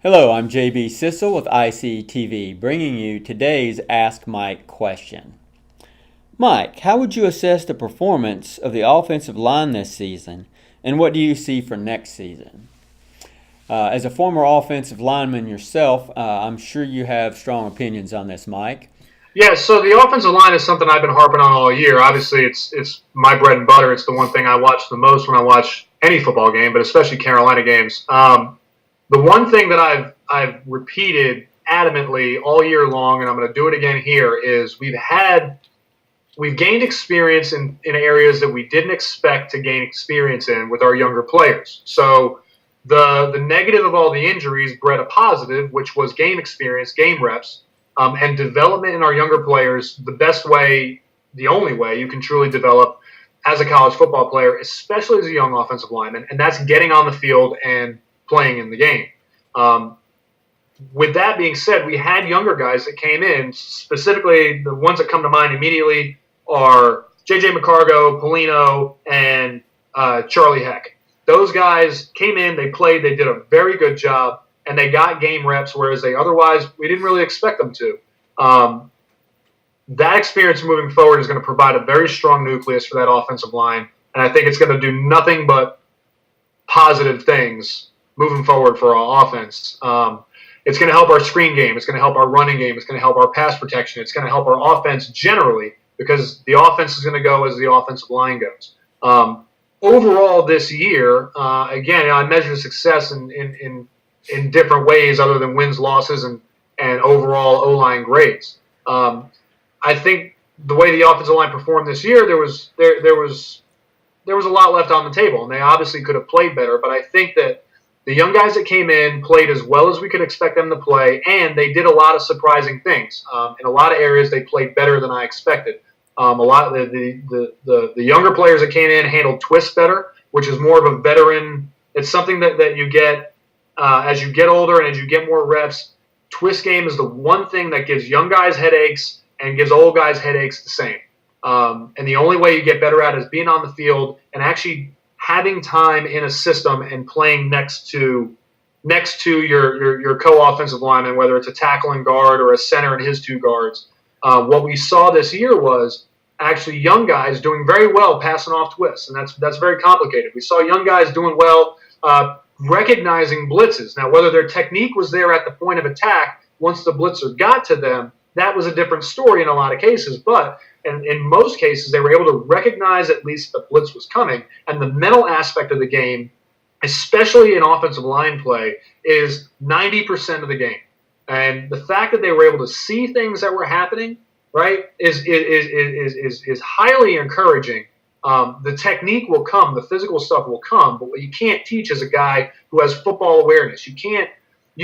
Hello, I'm JB Sissel with ICTV, bringing you today's Ask Mike question. Mike, how would you assess the performance of the offensive line this season, and what do you see for next season? As a former offensive lineman yourself, I'm sure you have strong opinions on this, Mike. Yeah, so the offensive line is something I've been harping on all year. Obviously, it's my bread and butter. It's the one thing I watch the most when I watch any football game, but especially Carolina games. The one thing that I've repeated adamantly all year long, and I'm going to do it again here, is we've gained experience in areas that we didn't expect to gain experience in with our younger players. So the negative of all the injuries bred a positive, which was game experience, game reps. And development in our younger players, the best way, the only way you can truly develop as a college football player, especially as a young offensive lineman, and that's getting on the field and playing in the game. With that being said, we had younger guys that came in, specifically the ones that come to mind immediately are J.J. McCargo, Polino, and Charlie Heck. Those guys came in, they played, they did a very good job, and they got game reps, whereas we didn't really expect them to. That experience moving forward is going to provide a very strong nucleus for that offensive line, and I think it's going to do nothing but positive things moving forward for our offense. It's going to help our screen game. It's going to help our running game. It's going to help our pass protection. It's going to help our offense generally because the offense is going to go as the offensive line goes. Overall this year, again, I measure success in different ways other than wins, losses, and overall O-line grades. I think the way the offensive line performed this year, there was a lot left on the table, and they obviously could have played better. But I think that the young guys that came in played as well as we could expect them to play, and they did a lot of surprising things. In a lot of areas, they played better than I expected. A lot of the younger players that came in handled twists better, which is more of a veteran. It's something that you get as you get older and as you get more reps. Twist game is the one thing that gives young guys headaches and gives old guys headaches the same. And the only way you get better at it is being on the field and actually having time in a system and playing next to your co-offensive lineman, whether it's a tackle and guard or a center and his two guards. What we saw this year was actually young guys doing very well passing off twists, and that's very complicated. We saw young guys doing well recognizing blitzes. Now, whether their technique was there at the point of attack once the blitzer got to them, that was a different story in a lot of cases. But in most cases, they were able to recognize at least the blitz was coming. And the mental aspect of the game, especially in offensive line play, is 90% of the game. And the fact that they were able to see things that were happening, right, is highly encouraging. The technique will come, the physical stuff will come, but what you can't teach is a guy who has football awareness. You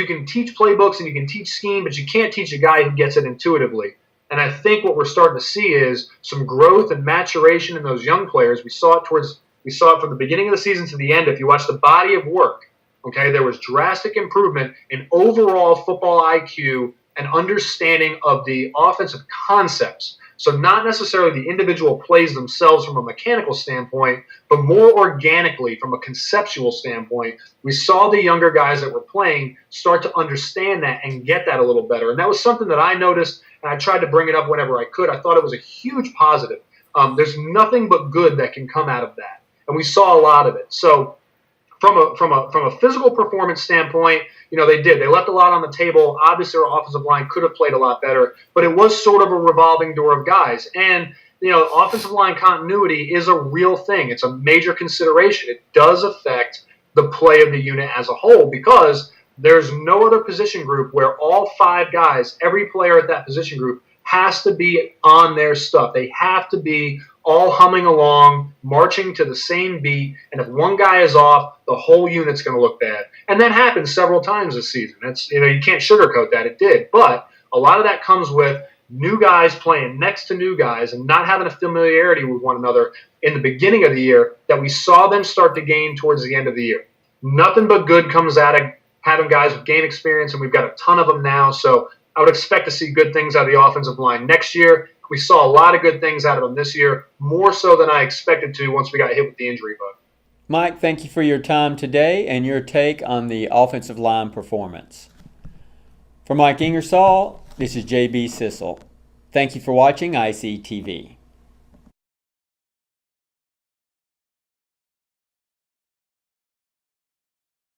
can teach playbooks and you can teach scheme, but you can't teach a guy who gets it intuitively. And I think what we're starting to see is some growth and maturation in those young players. We saw it from the beginning of the season to the end. If you watch the body of work, okay, there was drastic improvement in overall football IQ and understanding of the offensive concepts. So not necessarily the individual plays themselves from a mechanical standpoint, but more organically from a conceptual standpoint. We saw the younger guys that were playing start to understand that and get that a little better. And that was something that I noticed, and I tried to bring it up whenever I could. I thought it was a huge positive. There's nothing but good that can come out of that. And we saw a lot of it. So from a physical performance standpoint, they left a lot on the table. Obviously, our offensive line could have played a lot better, but it was sort of a revolving door of guys. And offensive line continuity is a real thing. It's a major consideration. It does affect the play of the unit as a whole because there's no other position group where all five guys, every player at that position group, has to be on their stuff. They have to be all humming along, marching to the same beat, and if one guy is off, the whole unit's going to look bad. And that happened several times this season. You can't sugarcoat that. It did. But a lot of that comes with new guys playing next to new guys and not having a familiarity with one another in the beginning of the year that we saw them start to gain towards the end of the year. Nothing but good comes out of having guys with game experience, and we've got a ton of them now. So I would expect to see good things out of the offensive line next year. We saw a lot of good things out of them this year, more so than I expected to once we got hit with the injury bug. Mike, thank you for your time today and your take on the offensive line performance. For Mike Ingersoll, this is JB Sissel. Thank you for watching ICTV.